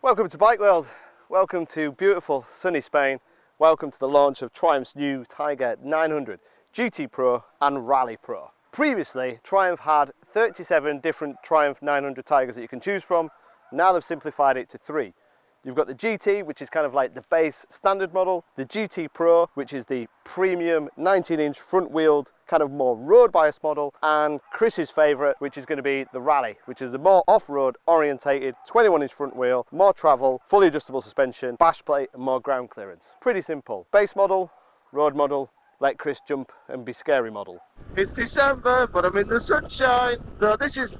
Welcome to Bike World. Welcome to beautiful sunny Spain. Welcome to the launch of Triumph's new Tiger 900 GT Pro and Rally Pro. Previously, Triumph had 37 different Triumph 900 Tigers that you can choose from. Now they've simplified it to 3. You've got the GT, which is kind of like the base standard model, the GT Pro, which is the premium 19-inch front-wheeled, kind of more road-biased model, and Chris's favourite, which is going to be the Rally, which is the more off-road orientated 21-inch front wheel, more travel, fully adjustable suspension, bash plate, and more ground clearance. Pretty simple. Base model, road model, let Chris jump and be scary model. It's December, but I'm in the sunshine. So this is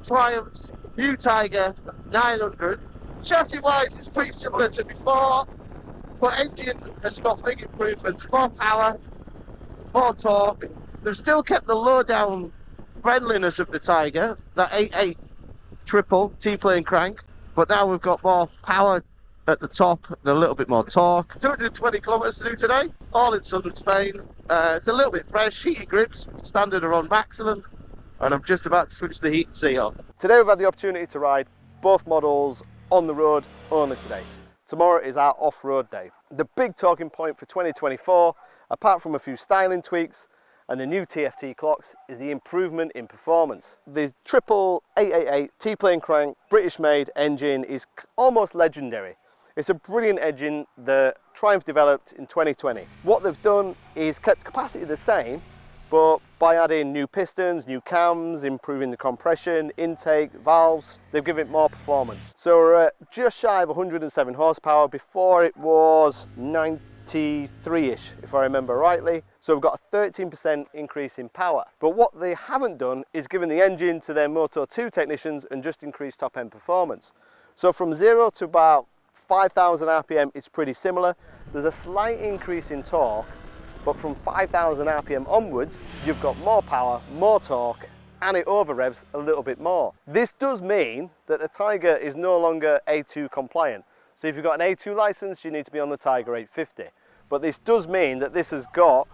Triumph's new Tiger 900. Chassis-wise, it's pretty similar to before, but engine has got big improvements, more power, more torque. They've still kept the low-down friendliness of the Tiger, that 8.8 triple T-plane crank, but now we've got more power at the top and a little bit more torque. 220 kilometers to do today, all in southern Spain. It's a little bit fresh, heated grips, standard are on maximum, and I'm just about to switch the heat seat on. Today we've had the opportunity to ride both models on the road only today. Tomorrow is our off-road day. The big talking point for 2024, apart from a few styling tweaks and the new TFT clocks, is the improvement in performance. The triple 888 T-plane crank British made engine is almost legendary. It's a brilliant engine that Triumph developed in 2020. What they've done is kept capacity the same, but by adding new pistons, new cams, improving the compression, intake, valves, they've given it more performance. So we're at just shy of 107 horsepower. Before it was 93-ish, if I remember rightly. So we've got a 13% increase in power. But what they haven't done is given the engine to their Moto 2 technicians and just increased top-end performance. So from 0 to about 5,000 RPM, it's pretty similar. There's a slight increase in torque, but from 5,000 RPM onwards, you've got more power, more torque, and it over revs a little bit more. This does mean that the Tiger is no longer A2 compliant. So if you've got an A2 license, you need to be on the Tiger 850. But this does mean that this has got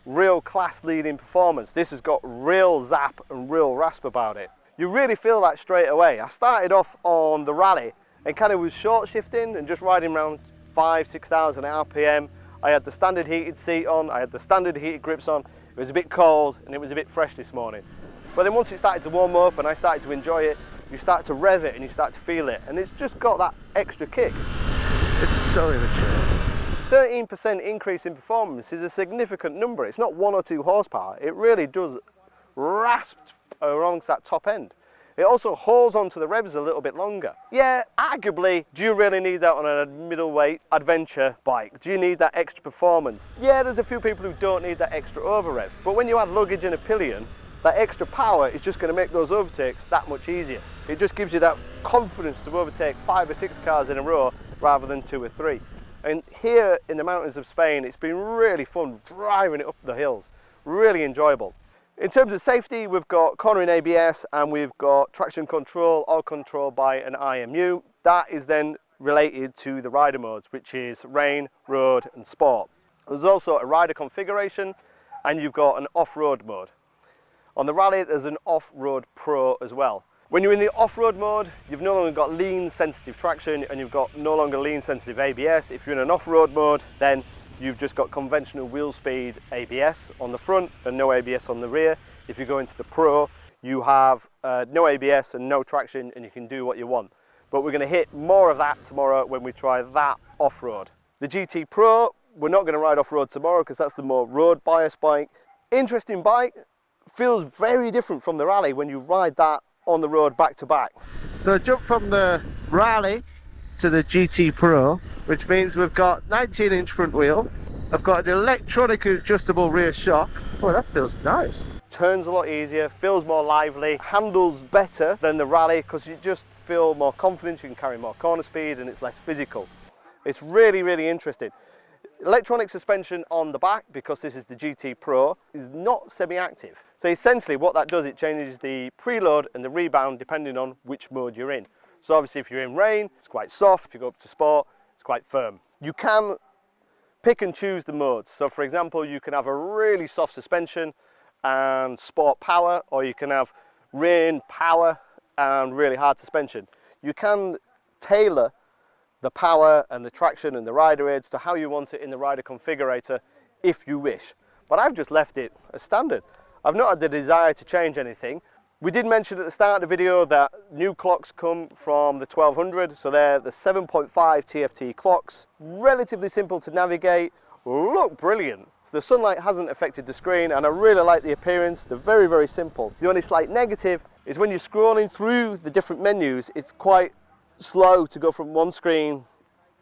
real class leading performance. This has got real zap and real rasp about it. You really feel that straight away. I started off on the Rally and kind of was short shifting and just riding around 5,000–6,000 RPM. I had the standard heated seat on, I had the standard heated grips on. It was a bit cold and it was a bit fresh this morning. But then once it started to warm up and I started to enjoy it, you start to rev it and you start to feel it. And it's just got that extra kick. It's so immature. 13% increase in performance is a significant number. It's not 1 or 2 horsepower. It really does rasp along that top end. It also holds onto the revs a little bit longer. Yeah, arguably, do you really need that on a middleweight adventure bike? Do you need that extra performance? Yeah, there's a few people who don't need that extra over rev. But when you add luggage and a pillion, that extra power is just going to make those overtakes that much easier. It just gives you that confidence to overtake 5 or 6 cars in a row rather than 2 or 3. And here in the mountains of Spain, it's been really fun driving it up the hills. Really enjoyable. In terms of safety, we've got cornering ABS and we've got traction control, all controlled by an IMU. That is then related to the rider modes, which is rain, road and sport. There's also a rider configuration and you've got an off-road mode. On the Rally, there's an off-road pro as well. When you're in the off-road mode, you've no longer got lean sensitive traction and you've got no longer lean sensitive ABS. If you're in an off-road mode, then you've just got conventional wheel speed ABS on the front and no ABS on the rear. If you go into the Pro, you have no ABS and no traction and you can do what you want. But we're going to hit more of that tomorrow when we try that off-road. The GT Pro, we're not going to ride off-road tomorrow because that's the more road biased bike. Interesting bike, feels very different from the Rally when you ride that on the road back to back. So I jumped from the Rally to the GT Pro, which means we've got 19-inch front wheel. I've got an electronic adjustable rear shock. Oh, that feels nice. Turns a lot easier, feels more lively, handles better than the Rally because you just feel more confident, you can carry more corner speed and it's less physical. It's really, really interesting. Electronic suspension on the back, because this is the GT Pro, is not semi-active. So essentially what that does, it changes the preload and the rebound depending on which mode you're in. So obviously if you're in rain, it's quite soft. If you go up to sport, it's quite firm. You can pick and choose the modes. So for example, you can have a really soft suspension and sport power, or you can have rain power and really hard suspension. You can tailor the power and the traction and the rider aids to how you want it in the rider configurator if you wish. But I've just left it as standard. I've not had the desire to change anything. We did mention at the start of the video that new clocks come from the 1200, so they're the 7.5 TFT clocks. Relatively simple to navigate, look brilliant. The sunlight hasn't affected the screen and I really like the appearance. They're very, very simple. The only slight negative is when you're scrolling through the different menus, it's quite slow to go from one screen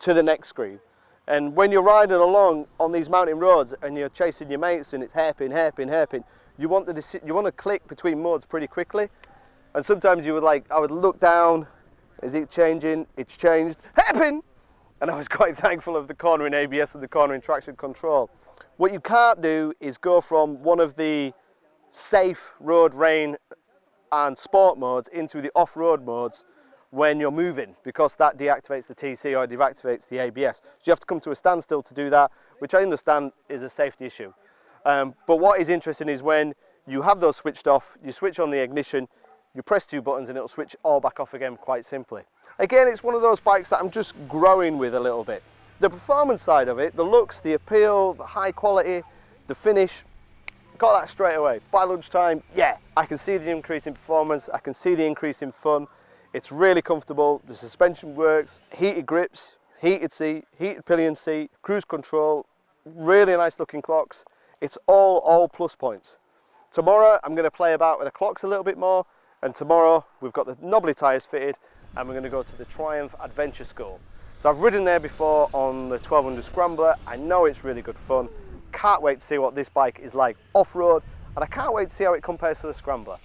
to the next screen. And when you're riding along on these mountain roads and you're chasing your mates and it's hairpin, hairpin, hairpin, you want to click between modes pretty quickly. And sometimes I would look down, is it changing? It's changed, hairpin! And I was quite thankful of the cornering ABS and the cornering traction control. What you can't do is go from one of the safe road, rain and sport modes into the off-road modes when you're moving, because that deactivates the TC or deactivates the ABS. So you have to come to a standstill to do that, which I understand is a safety issue. But what is interesting is when you have those switched off, you switch on the ignition, you press 2 buttons and it'll switch all back off again quite simply. Again, it's one of those bikes that I'm just growing with a little bit. The performance side of it, the looks, the appeal, the high quality, the finish, got that straight away. By lunchtime, yeah, I can see the increase in performance, I can see the increase in fun. It's really comfortable, the suspension works, heated grips, heated seat, heated pillion seat, cruise control, really nice looking clocks. It's all plus points. Tomorrow I'm going to play about with the clocks a little bit more, and tomorrow we've got the knobbly tyres fitted and we're going to go to the Triumph Adventure School. So I've ridden there before on the 1200 Scrambler. I know it's really good fun. Can't wait to see what this bike is like off-road, and I can't wait to see how it compares to the Scrambler.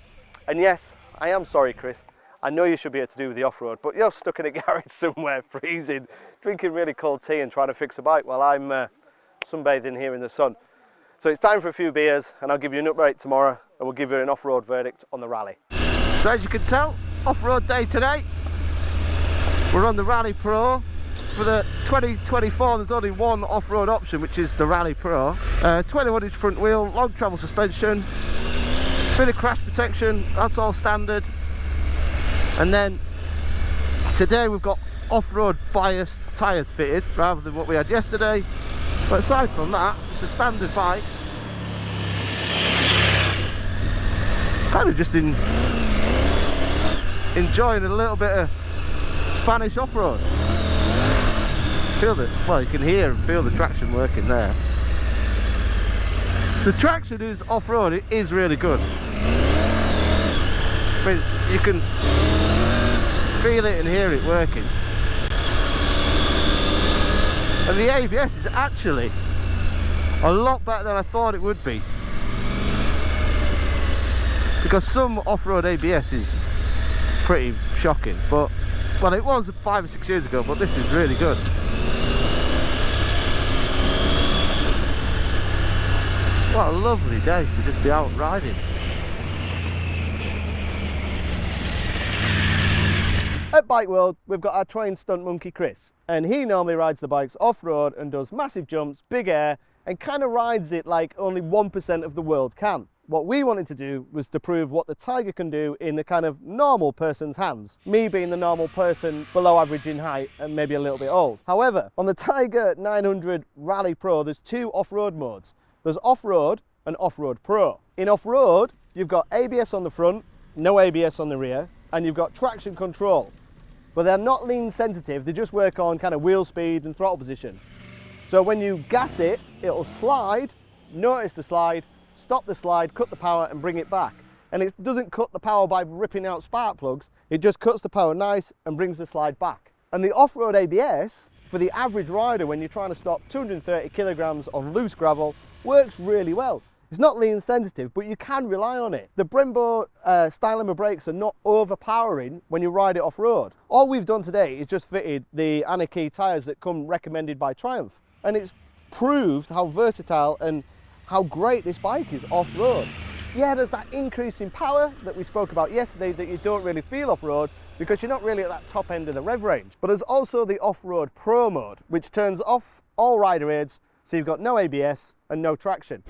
And yes, I am sorry, Chris. I know you should be able to do with the off-road, but you're stuck in a garage somewhere, freezing, drinking really cold tea and trying to fix a bike while I'm sunbathing here in the sun. So it's time for a few beers and I'll give you an update tomorrow and we'll give you an off-road verdict on the Rally. So as you can tell, off-road day today. We're on the Rally Pro. For the 2024 there's only one off-road option, which is the Rally Pro. 21-inch front wheel, long travel suspension, bit of crash protection, that's all standard. And then today we've got off-road biased tyres fitted rather than what we had yesterday. But aside from that, it's a standard bike. Kind of just enjoying a little bit of Spanish off-road. Feel that, well, you can hear and feel the traction working there. The traction is off-road, it is really good. I mean, you can feel it and hear it working. And the ABS is actually a lot better than I thought it would be. Because some off-road ABS is pretty shocking, but, well, it was 5 or 6 years ago, but this is really good. What a lovely day to just be out riding. At Bike World, we've got our trained stunt monkey Chris, and he normally rides the bikes off-road and does massive jumps, big air, and kind of rides it like only 1% of the world can. What we wanted to do was to prove what the Tiger can do in the kind of normal person's hands, me being the normal person below average in height and maybe a little bit old. However, on the Tiger 900 Rally Pro, there's 2 off-road modes. There's off-road and off-road Pro. In off-road, you've got ABS on the front, no ABS on the rear, and you've got traction control. But they're not lean sensitive, they just work on kind of wheel speed and throttle position. So when you gas it, it'll slide, notice the slide, stop the slide, cut the power and bring it back. And it doesn't cut the power by ripping out spark plugs, it just cuts the power nice and brings the slide back. And the off-road ABS, for the average rider when you're trying to stop 230 kilograms on loose gravel, works really well. It's not lean sensitive, but you can rely on it. The Brembo Stylerma brakes are not overpowering when you ride it off-road. All we've done today is just fitted the Anarchy tyres that come recommended by Triumph. And it's proved how versatile and how great this bike is off-road. Yeah, there's that increase in power that we spoke about yesterday that you don't really feel off-road because you're not really at that top end of the rev range. But there's also the off-road Pro mode, which turns off all rider aids, so you've got no ABS and no traction.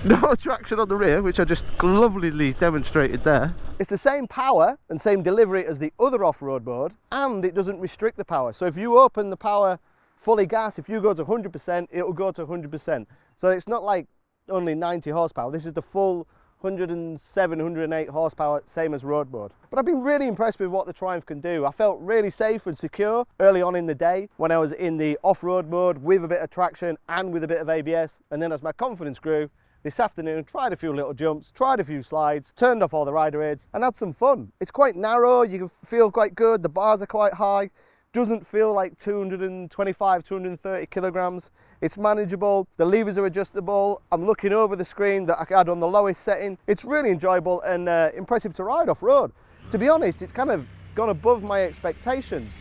No traction on the rear, which I just lovely demonstrated there. It's the same power and same delivery as the other off-road mode, and it doesn't restrict the power. So if you open the power fully gas, if you go to 100%, it'll go to 100%. So it's not like only 90 horsepower. This is the full 107, 108 horsepower, same as road mode. But I've been really impressed with what the Triumph can do. I felt really safe and secure early on in the day when I was in the off-road mode with a bit of traction and with a bit of ABS. And then as my confidence grew, this afternoon, tried a few little jumps, tried a few slides, turned off all the rider aids and had some fun. It's quite narrow, you can feel quite good, the bars are quite high. Doesn't feel like 225, 230 kilograms. It's manageable, the levers are adjustable. I'm looking over the screen that I had on the lowest setting. It's really enjoyable and impressive to ride off-road. To be honest, it's kind of gone above my expectations.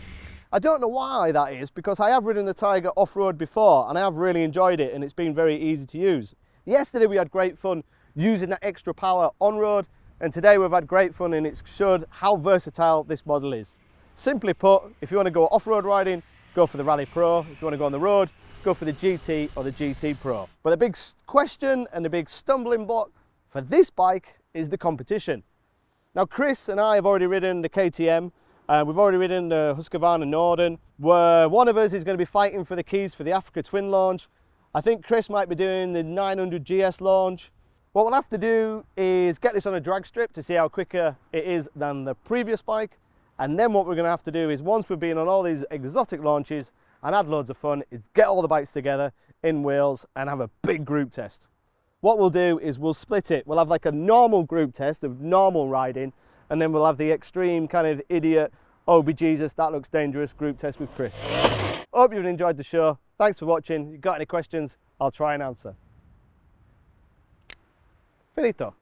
I don't know why that is, because I have ridden the Tiger off-road before and I have really enjoyed it and it's been very easy to use. Yesterday we had great fun using that extra power on-road, and today we've had great fun and it's showed how versatile this model is. Simply put, if you want to go off-road riding, go for the Rally Pro. If you want to go on the road, go for the GT or the GT Pro. But the big question and the big stumbling block for this bike is the competition. Now, Chris and I have already ridden the KTM. We've already ridden the Husqvarna Norden, where one of us is going to be fighting for the keys for the Africa Twin launch. I think Chris might be doing the 900 GS launch. What we'll have to do is get this on a drag strip to see how quicker it is than the previous bike. And then what we're going to have to do is, once we've been on all these exotic launches and had loads of fun, is get all the bikes together in Wales and have a big group test. What we'll do is we'll split it. We'll have like a normal group test of normal riding, and then we'll have the extreme kind of idiot, oh be Jesus, that looks dangerous group test with Chris. Hope you've enjoyed the show. Thanks for watching. If you've got any questions, I'll try and answer. Finito.